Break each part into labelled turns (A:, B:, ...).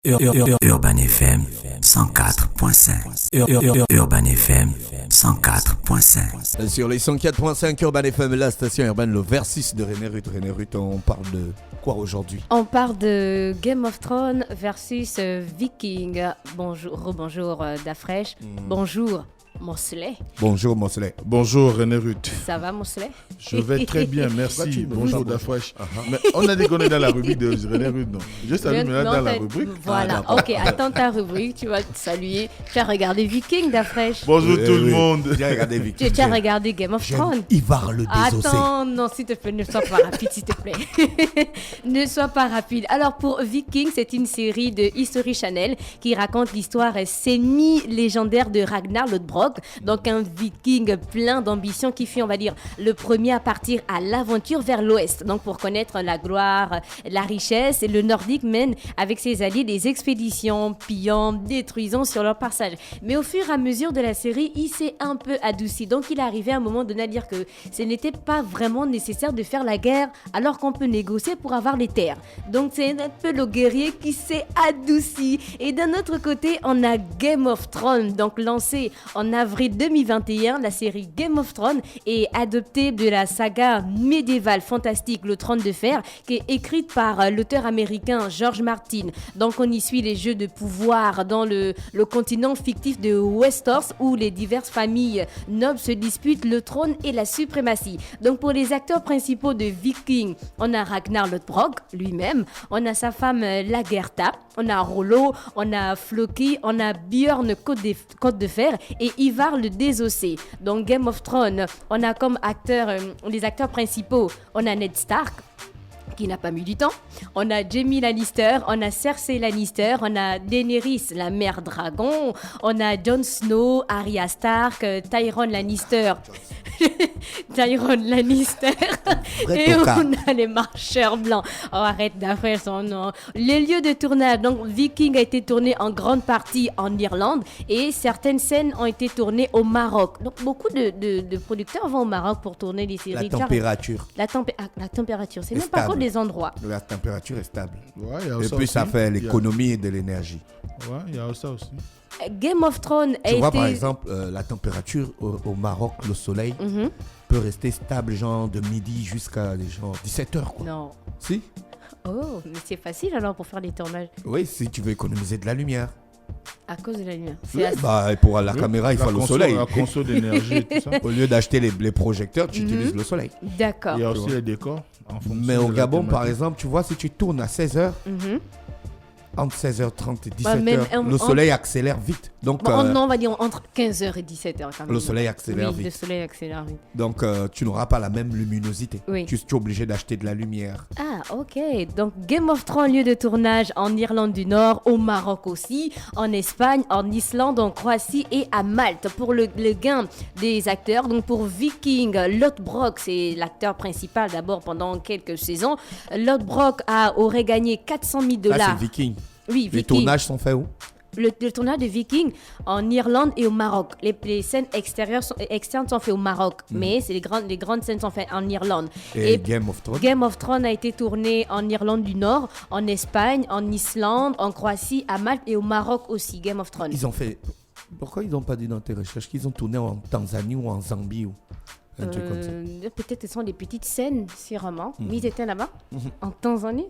A: Urban FM 104.5. Urban FM 104.5.
B: Sur les 104.5 Urban FM, la station urbaine, le Versus de René Ruth. René Ruth, on parle de quoi aujourd'hui?
C: On parle de Game of Thrones versus Viking. Bonjour, rebonjour Dafresh. Bonjour Mosley.
B: Bonjour Mosley.
D: Bonjour René Ruth.
C: Ça va Mosley?
D: Je vais très bien, merci. Bonjour Dafresh. Mais on a dit qu'on est dans la rubrique de René Ruth, non? Juste à nous dans la rubrique.
C: Voilà, ok, attends ta rubrique, tu vas te saluer. Tu as regardé Viking Dafresh?
D: Bonjour tout le monde.
B: J'ai regardé Viking.
C: Tu as regardé Game of Thrones?
B: Ivar le désossé.
C: Attends, non, s'il te plaît, ne sois pas rapide, s'il te plaît. Ne sois pas rapide. Alors, pour Viking, c'est une série de History Channel qui raconte l'histoire semi-légendaire de Ragnar Lodbrok. Donc, un Viking plein d'ambition qui fut, on va dire, le premier à partir à l'aventure vers l'ouest. Donc, pour connaître la gloire, la richesse, et le Nordique mène avec ses alliés des expéditions, pillant, détruisant sur leur passage. Mais au fur et à mesure de la série, il s'est un peu adouci. Donc, il est arrivé à un moment donné à dire que ce n'était pas vraiment nécessaire de faire la guerre alors qu'on peut négocier pour avoir les terres. Donc, c'est un peu le guerrier qui s'est adouci. Et d'un autre côté, on a Game of Thrones, donc lancé en avril 2021, la série Game of Thrones est adoptée de la saga médiévale fantastique Le Trône de Fer, qui est écrite par l'auteur américain George Martin. Donc on y suit les jeux de pouvoir dans le continent fictif de Westeros où les diverses familles nobles se disputent le trône et la suprématie. Donc pour les acteurs principaux de Viking, on a Ragnar Lodbrok lui-même, on a sa femme Lagertha, on a Rollo, on a Floki, on a Björn Côte de Fer et Ivar le désossé. Donc Game of Thrones, on a comme acteurs, les acteurs principaux, on a Ned Stark, qui n'a pas mis du temps. On a Jaime Lannister, on a Cersei Lannister, on a Daenerys, la mère dragon, on a Jon Snow, Arya Stark, Tyrion Lannister, Tyrion Lannister, et on a les marcheurs blancs. Oh, arrête d'affaire son nom. Les lieux de tournage, donc Viking a été tourné en grande partie en Irlande et certaines scènes ont été tournées au Maroc. Donc beaucoup de producteurs vont au Maroc pour tourner les séries.
B: La température.
C: La température, c'est même
B: stable.
C: pas trop des endroits.
B: La température est stable.
D: Ouais,
B: et puis ça fait l'économie et de l'énergie.
D: Ouais, il y a ça aussi.
C: Game of Thrones a
B: Tu vois
C: été...
B: par exemple la température au Maroc, le soleil peut rester stable genre de midi jusqu'à genre 17h quoi.
C: Non.
B: Si?
C: Oh, mais c'est facile alors pour faire les tournages.
B: Oui, si tu veux économiser de la lumière.
C: À cause de la lumière.
B: Oui, bah, pour la caméra, il faut le soleil.
D: La conso d'énergie et tout ça.
B: Au lieu d'acheter les projecteurs, tu utilises le soleil.
C: D'accord.
D: Il y a aussi les décors.
B: Mais au Gabon, par exemple, tu vois, si tu tournes à 16h, entre 16h30 et 17h, le soleil accélère vite. Donc,
C: on va dire entre 15h et 17h quand même.
B: Le soleil accélère vite.
C: Le soleil accélère vite.
B: Donc, tu n'auras pas la même luminosité.
C: Oui.
B: Tu es obligé d'acheter de la lumière.
C: Ah, ok. Donc, Game of Thrones, lieu de tournage en Irlande du Nord, au Maroc aussi, en Espagne, en Islande, en Croatie et à Malte. Pour le gain des acteurs, donc pour Viking, Lodbrok, c'est l'acteur principal d'abord pendant quelques saisons. Lodbrok aurait gagné $400,000.
B: Là, c'est Viking.
C: Oui, Viking.
B: Les tournages sont faits où?
C: Le tournage de Viking en Irlande et au Maroc. Les scènes externes sont faites au Maroc, mais c'est les grandes scènes sont faites en Irlande.
B: Et Game of Thrones?
C: Game of Thrones a été tourné en Irlande du Nord, en Espagne, en Islande, en Croatie, à Malte et au Maroc aussi, Game of Thrones.
B: Ils ont fait... Pourquoi ils n'ont pas dit dans tes recherches qu'ils ont tourné en Tanzanie ou en Zambie ou un truc comme ça?
C: Peut-être ce sont des petites scènes, sûrement. Mais ils étaient là-bas, en Tanzanie.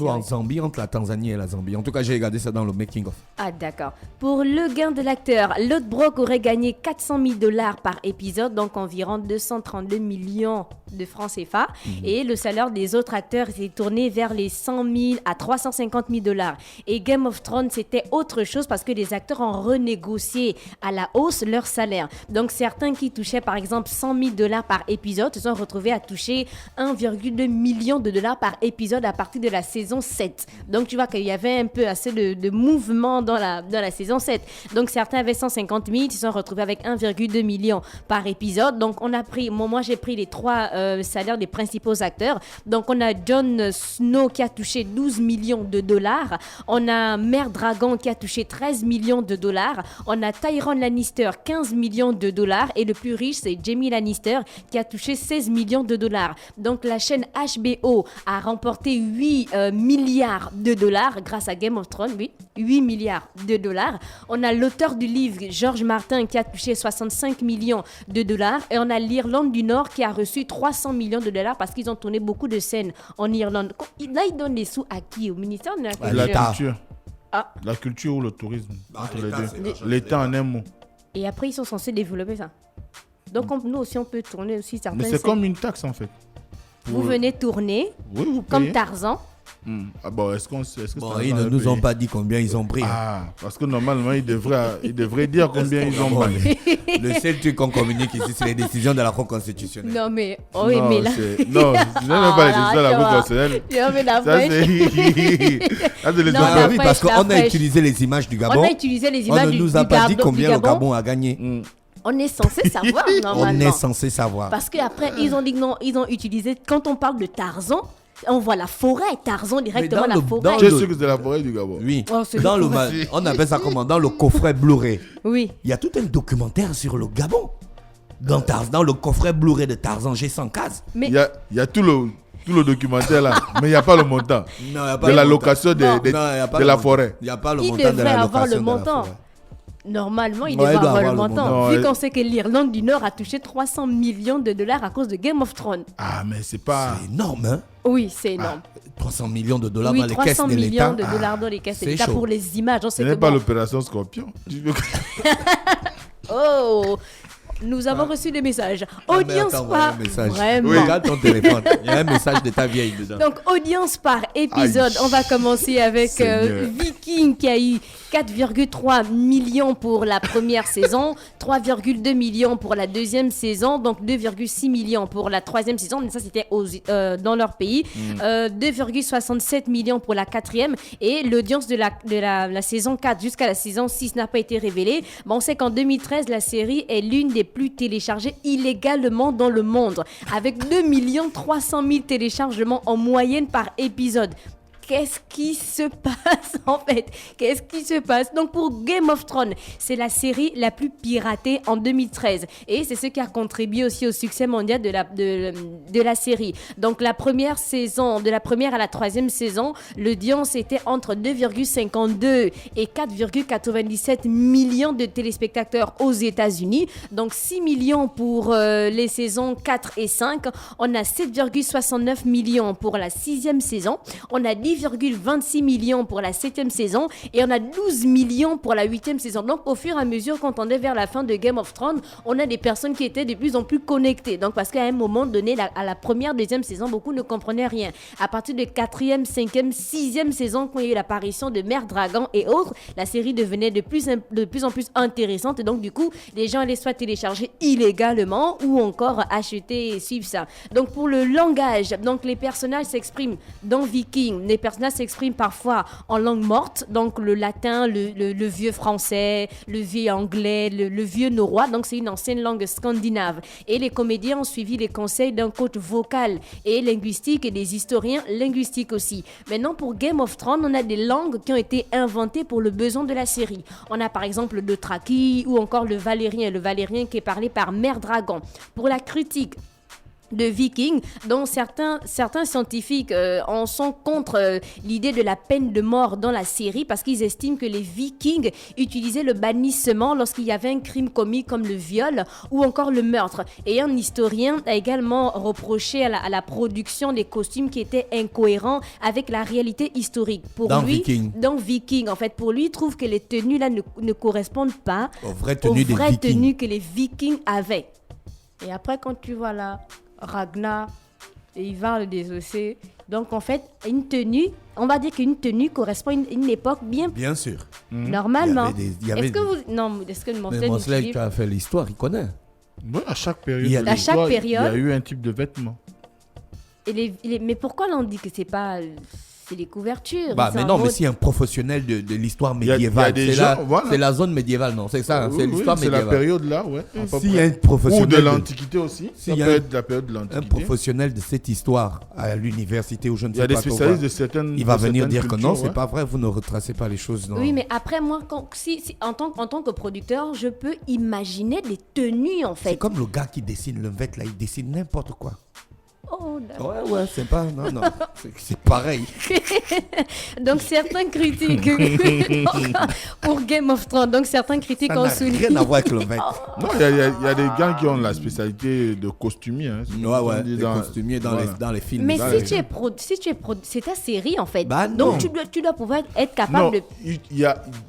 B: Ou en Zambie, entre la Tanzanie et la Zambie. En tout cas, j'ai regardé ça dans le making-of.
C: Ah, d'accord. Pour le gain de l'acteur, Lodbrok aurait gagné $400,000 par épisode, donc environ 232 millions de francs CFA. Et le salaire des autres acteurs s'est tourné vers les 100,000 à $350,000. Et Game of Thrones, c'était autre chose parce que les acteurs ont renégocié à la hausse leur salaire. Donc, certains qui touchaient, par exemple, $100,000 par épisode se sont retrouvés à toucher 1,2 million de dollars par épisode à partir de la saison 7. Donc, tu vois qu'il y avait un peu assez de mouvement dans la saison 7. Donc, certains avaient 150 000, ils se sont retrouvés avec 1,2 million par épisode. Donc, on a pris, moi j'ai pris les trois salaire des principaux acteurs. Donc, on a Jon Snow qui a touché 12 millions de dollars. On a Mère Dragon qui a touché 13 millions de dollars. On a Tyrion Lannister, 15 millions de dollars. Et le plus riche, c'est Jaime Lannister qui a touché 16 millions de dollars. Donc, la chaîne HBO a remporté 8 milliards de dollars grâce à Game of Thrones, oui, 8 milliards de dollars. On a l'auteur du livre, George Martin, qui a touché 65 millions de dollars. Et on a l'Irlande du Nord qui a reçu 300 millions de dollars parce qu'ils ont tourné beaucoup de scènes en Irlande. Là, ils donnent des sous à qui? Au ministère de la Culture?
D: La culture. Ah. La culture ou le tourisme, entre les deux. L'État en un mot.
C: Et après, ils sont censés développer ça. Donc, nous aussi, on peut tourner aussi certaines
D: scènes. Mais c'est comme une taxe, en fait.
C: Vous venez tourner, oui, vous comme Tarzan.
D: Ah bon, est-ce que
B: ils ne nous ont pas dit combien ils ont pris.
D: Ah, parce que normalement, ils devraient dire combien ils ont pris.
B: Le seul truc qu'on communique ici, c'est les décisions de la Cour constitutionnelle.
C: Non, mais...
D: Oh, non, mais là... Non, je n'aime pas les décisions de la Cour constitutionnelle.
C: Non, mais la
B: oui, parce qu'on a utilisé les images du Gabon.
C: On a utilisé les images du Gabon.
B: On ne nous a pas dit combien le Gabon a gagné.
C: On est censé savoir, normalement.
B: On est censé savoir.
C: Parce qu'après, ils ont dit que non, ils ont utilisé... Quand on parle de Tarzan, on voit la forêt, Tarzan directement la forêt.
D: Je suis sûr que c'est la forêt du Gabon.
B: Oui. On appelle ça comment? Dans le coffret Blu-ray.
C: Oui.
B: Il y a tout un documentaire sur le Gabon. Dans le coffret Blu-ray de Tarzan G100 cases.
D: Il y a tout le documentaire là, mais il n'y a pas le montant.
B: Non, y a pas
D: de
B: le
D: la
B: montant.
D: Location de la forêt.
B: Il n'y a pas le montant de la location
C: avoir le
B: de
C: montant.
B: la forêt.
C: Normalement, il devrait avoir le montant. Vu qu'on sait que l'Irlande du Nord a touché 300 millions de dollars à cause de Game of Thrones.
D: Ah, mais c'est pas...
B: C'est énorme, hein?
C: Oui, c'est énorme.
B: 300 millions de dollars dans les caisses de l'État.
C: 300 millions de dollars dans les caisses de l'État pour les images.
D: Ce n'est pas l'opération Scorpion.
C: Oh, nous avons reçu des messages. Audience par...
B: Vraiment. Oui. Regarde ton téléphone. Il y a un message de ta vieille dedans.
C: Donc, audience par épisode. On va commencer avec Viking qui a eu 4,3 millions pour la première saison, 3,2 millions pour la deuxième saison, donc 2,6 millions pour la troisième saison. Mais ça, c'était dans leur pays. 2,67 millions pour la quatrième. Et l'audience de la saison 4 jusqu'à la saison 6 n'a pas été révélée. Bon, on sait qu'en 2013, la série est l'une des plus téléchargées illégalement dans le monde, avec 2 300 000 téléchargements en moyenne par épisode. Qu'est-ce qui se passe en fait? Qu'est-ce qui se passe? Donc pour Game of Thrones, c'est la série la plus piratée en 2013 et c'est ce qui a contribué aussi au succès mondial de la série. Donc la première saison, de la première à la troisième saison, l'audience était entre 2,52 et 4,97 millions de téléspectateurs aux États-Unis. Donc 6 millions pour les saisons 4 et 5. On a 7,69 millions pour la sixième saison. On a 10,26 millions pour la 7e saison et on a 12 millions pour la 8e saison. Donc, au fur et à mesure, quand on est vers la fin de Game of Thrones, on a des personnes qui étaient de plus en plus connectées. Donc, parce qu'à un moment donné, à la première, deuxième saison, beaucoup ne comprenaient rien. À partir de 4e, 5e, 6e saison, quand il y a eu l'apparition de Mère Dragon et autres, la série devenait de plus en plus intéressante. Et donc, du coup, les gens allaient soit télécharger illégalement ou encore acheter et suivre ça. Donc, pour le langage, donc les personnages s'expriment dans Viking. Les personnages s'expriment parfois en langue morte, donc le latin, le vieux français, le vieux anglais, le vieux norrois, donc c'est une ancienne langue scandinave. Et les comédiens ont suivi les conseils d'un coach vocal et linguistique et des historiens linguistiques aussi. Maintenant, pour Game of Thrones, on a des langues qui ont été inventées pour le besoin de la série. On a par exemple le Dothraki ou encore le valérien qui est parlé par Mère Dragon. Pour la critique de Vikings, dont certains scientifiques en sont contre l'idée de la peine de mort dans la série parce qu'ils estiment que les Vikings utilisaient le bannissement lorsqu'il y avait un crime commis comme le viol ou encore le meurtre. Et un historien a également reproché à la production des costumes qui étaient incohérents avec la réalité historique. Dans Viking, en fait, pour lui, il trouve que les tenues là ne correspondent pas aux vraies tenues que les Vikings avaient. Et après, quand tu vois là Ragnar et Ivar le Désossé. Donc en fait, une tenue, on va dire qu'une tenue correspond à une époque bien sûr. Normalement. Est-ce que
B: Monsley qui a fait l'histoire, il connaît.
D: Oui, à chaque période.
C: Il y
D: a eu un type de vêtement.
C: Mais pourquoi là on dit que c'est pas C'est les couvertures.
B: Mais non, mais si un professionnel de l'histoire médiévale, c'est la zone médiévale, non? C'est ça, c'est l'histoire médiévale.
D: C'est la période là, ouais.
B: S'il y a un professionnel.
D: Ou de l'Antiquité aussi. Ça peut être la période de l'Antiquité.
B: Un professionnel de cette histoire à l'université ou je ne sais pas.
D: Il y a des spécialistes de certaines.
B: Il va venir dire que non, c'est pas vrai, vous ne retracez pas les choses. Non.
C: Oui, mais après, moi, en tant que producteur, je peux imaginer des tenues, en fait.
B: C'est comme le gars qui dessine le vêtement, là, il dessine n'importe quoi.
C: Oh, d'accord.
B: Ouais, c'est pas... Non, c'est pareil.
C: Donc, certains critiques... pour Game of Thrones, donc certains critiques ont souligné...
B: Ça n'a rien à voir avec le vêtement.
D: Non, il y a des gars qui ont la spécialité de costumier. Hein,
B: des costumiers dans les films.
C: Mais si tu es c'est ta série, en fait.
B: Non.
C: Donc, tu dois pouvoir être capable de...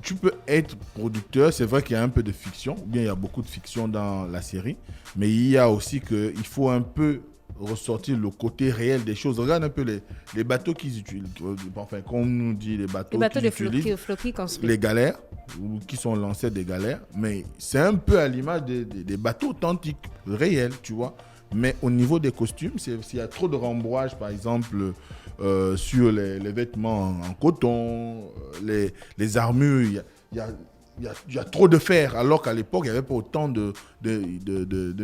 D: Tu peux être producteur, c'est vrai qu'il y a un peu de fiction, ou bien il y a beaucoup de fiction dans la série, mais il y a aussi qu'il faut un peu ressortir le côté réel des choses. Regarde un peu les bateaux qu'ils utilisent, enfin, comme on nous dit, les bateaux
C: de
D: floquis les galères, ou qui sont l'ancêtre des galères, mais c'est un peu à l'image des bateaux authentiques, réels, tu vois. Mais au niveau des costumes, s'il y a trop de rembourrage, par exemple, sur les vêtements en coton, les armures, il y a trop de fer, alors qu'à l'époque, il n'y avait pas autant de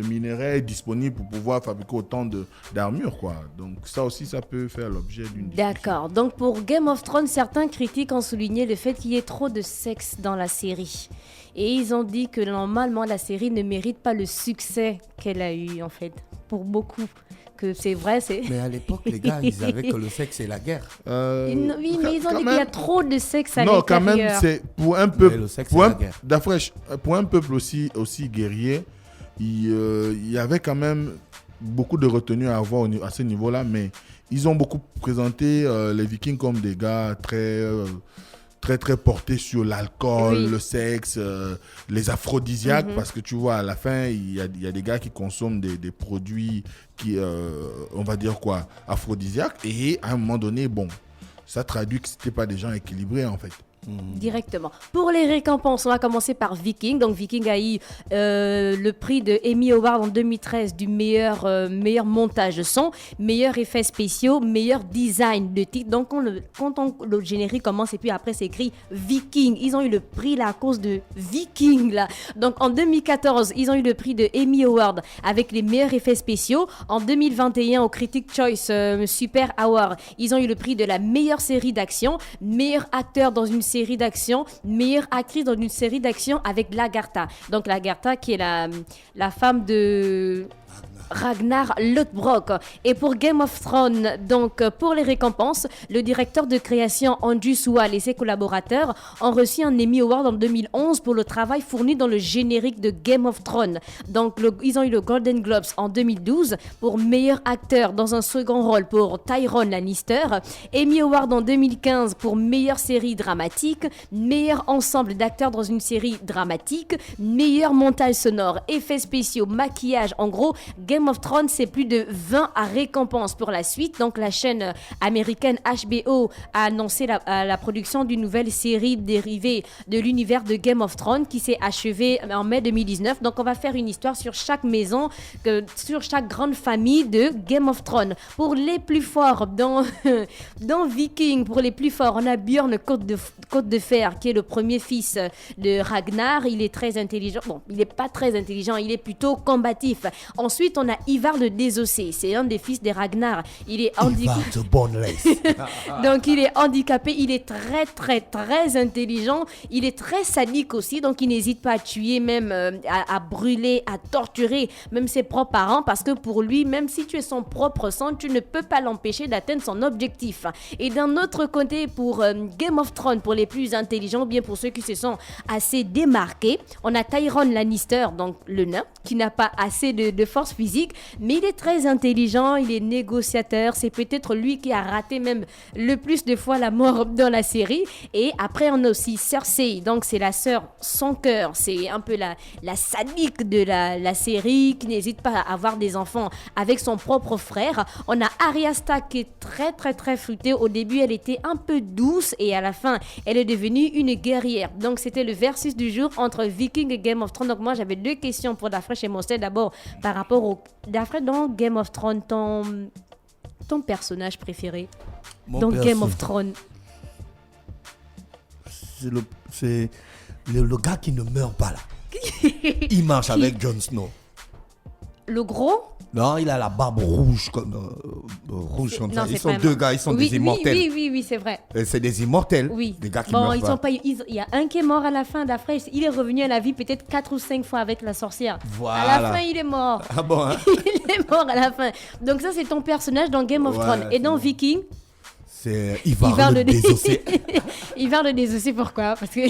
D: minerais disponibles pour pouvoir fabriquer autant d'armures, quoi. Donc ça aussi, ça peut faire l'objet d'une discussion.
C: D'accord. Donc pour Game of Thrones, certains critiques ont souligné le fait qu'il y ait trop de sexe dans la série. Et ils ont dit que normalement, la série ne mérite pas le succès qu'elle a eu, en fait, pour beaucoup. Que c'est vrai, c'est...
B: Mais à l'époque, les gars, ils savaient que le sexe, c'est la guerre.
C: Oui, mais ils ont dit qu'il y a trop de sexe à l'intérieur.
D: Non, quand même, c'est pour un peuple...
B: Le sexe, c'est la guerre.
D: Pour un peuple aussi guerrier, il y avait quand même beaucoup de retenue à avoir à ce niveau-là, mais ils ont beaucoup présenté les Vikings comme des gars très portés sur l'alcool, le sexe, les aphrodisiaques, parce que tu vois, à la fin, il y a des gars qui consomment des produits qui, on va dire quoi, aphrodisiaques, et à un moment donné, bon, ça traduit que c'était pas des gens équilibrés, en fait.
C: Directement. Pour les récompenses, on va commencer par Viking. Donc Viking a eu le prix de Emmy Award en 2013 du meilleur montage de son, meilleur effets spéciaux, meilleur design de titre. Donc quand le générique commence et puis après c'est écrit Viking, ils ont eu le prix là à cause de Viking là. Donc en 2014, ils ont eu le prix de Emmy Award avec les meilleurs effets spéciaux. En 2021 au Critic Choice Super Award, ils ont eu le prix de la meilleure série d'action, meilleur acteur dans une série d'action, meilleure actrice dans une série d'action avec Lagertha. Donc Lagertha qui est la femme de Ragnar Lothbrok. Et pour Game of Thrones, donc pour les récompenses, le directeur de création Andrew Sewell et ses collaborateurs ont reçu un Emmy Award en 2011 pour le travail fourni dans le générique de Game of Thrones. Donc ils ont eu le Golden Globes en 2012 pour meilleur acteur dans un second rôle pour Tyrone Lannister, Emmy Award en 2015 pour meilleure série dramatique, meilleur ensemble d'acteurs dans une série dramatique, meilleur montage sonore, effets spéciaux, maquillage. En gros, Game of Thrones, c'est plus de 20 récompenses pour la suite. Donc, la chaîne américaine HBO a annoncé la production d'une nouvelle série dérivée de l'univers de Game of Thrones qui s'est achevée en mai 2019. Donc, on va faire une histoire sur chaque maison, sur chaque grande famille de Game of Thrones. Pour les plus forts, dans Viking, pour les plus forts, on a Björn Côte de Fer, qui est le premier fils de Ragnar. Il est très intelligent. Bon, il n'est pas très intelligent, il est plutôt combatif. Ensuite, on a Ivar le Désossé. C'est un des fils de Ragnar. Il est handicapé. Donc, il est handicapé. Il est très, très, très intelligent. Il est très sadique aussi. Donc, il n'hésite pas à tuer, même à brûler, à torturer, même ses propres parents. Parce que pour lui, même si tu es son propre sang, tu ne peux pas l'empêcher d'atteindre son objectif. Et d'un autre côté, pour Game of Thrones, pour les plus intelligents, ou bien pour ceux qui se sont assez démarqués, on a Tyrone Lannister, donc le nain, qui n'a pas assez de force physique, mais il est très intelligent, il est négociateur, c'est peut-être lui qui a raté même le plus de fois la mort dans la série. Et après on a aussi Cersei, donc c'est la sœur sans cœur, c'est un peu la sadique de la série, qui n'hésite pas à avoir des enfants avec son propre frère. On a Arya Stark qui est très très très fruitée. Au début elle était un peu douce et à la fin elle est devenue une guerrière. Donc c'était le versus du jour entre Viking et Game of Thrones. Donc moi j'avais deux questions pour Dafresh et Mostel. D'abord par rapport au Dafresh, dans Game of Thrones, ton personnage préféré dans Game of Thrones?
B: C'est le gars qui ne meurt pas là. Il marche avec Jon Snow.
C: Le gros?
B: Non, il a la barbe rouge comme ça. Ils sont deux gars, ils sont des immortels.
C: Oui, c'est vrai.
B: C'est des immortels.
C: Oui.
B: Des gars qui meurent pas.
C: Il y a un qui est mort à la fin d'après. Il est revenu à la vie peut-être 4 ou 5 fois avec la sorcière.
B: Voilà.
C: À la fin, il est mort.
B: Ah bon, hein?
C: Il est mort à la fin. Donc ça, c'est ton personnage dans Game of Thrones. Et dans Viking?
B: C'est Ivar le désossé.
C: Ivar le désossé, pourquoi? Parce que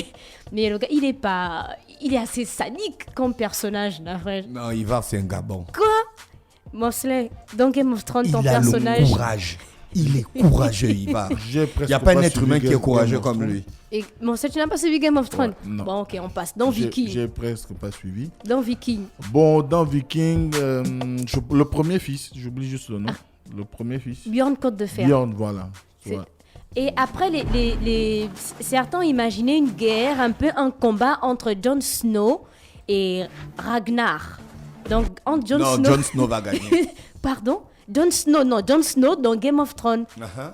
C: mais le gars, il est assez sadique comme personnage, d'après.
B: Non, Ivar, c'est un gars bon.
C: Quoi? Mosley, dans Game of Thrones, ton personnage...
B: Il a le courage. Il est courageux, Ivar. Il n'y a pas un être humain qui est courageux comme lui.
C: Et Mosley, tu n'as pas suivi Game of Thrones?
D: Non.
C: Bon, ok, on passe. Dans Viking.
D: J'ai presque pas suivi.
C: Dans Viking.
D: Bon, dans Viking, le premier fils, j'oublie juste le nom. Le premier fils.
C: Bjorn Côte de Fer.
D: Bjorn, voilà.
C: Et après, certains imaginaient une guerre, un combat entre Jon Snow et Ragnar. Donc,
B: Jon Snow va gagner.
C: Pardon? Jon Snow dans Game of Thrones.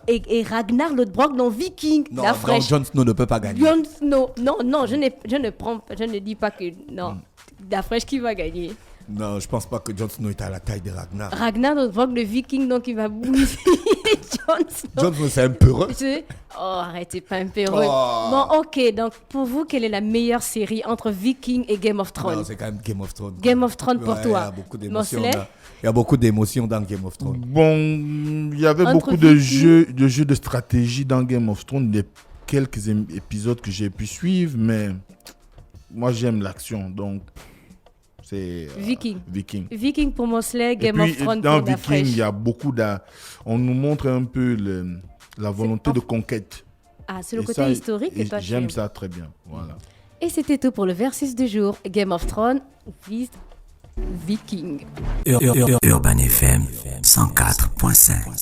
C: Et Ragnar Lodbrok dans Viking.
B: Non, Jon Snow ne peut pas gagner.
C: Jon Snow, non, je ne dis pas que... Non, d'après qui va gagner?
B: Non, je pense pas que Jon Snow est à la taille de Ragnar.
C: Ragnar Lodbrok, le Viking, donc il va bouger Jon Snow.
B: Jon Snow, c'est un peureux.
C: Oh, arrêtez, pas un peureux. Bon, ok, donc pour vous, quelle est la meilleure série entre Viking et Game of Thrones?
B: Non, c'est quand même Game of Thrones.
C: Game of Thrones pour toi.
B: Il y a beaucoup d'émotions. Il y a beaucoup d'émotions dans Game of Thrones.
D: Bon, il y avait beaucoup de jeux de stratégie dans Game of Thrones. Les quelques épisodes que j'ai pu suivre, mais moi j'aime l'action, donc c'est
C: Viking.
D: Viking
C: pour Mosley, Game of Thrones
D: dans
C: pour
D: Viking, il y a beaucoup on nous montre un peu la volonté de conquête.
C: Ah, c'est le côté historique et toi
D: j'aime ça très bien, voilà.
C: Et c'était tout pour le versus du jour. Game of Thrones vs Viking.
A: Urban FM 104.5.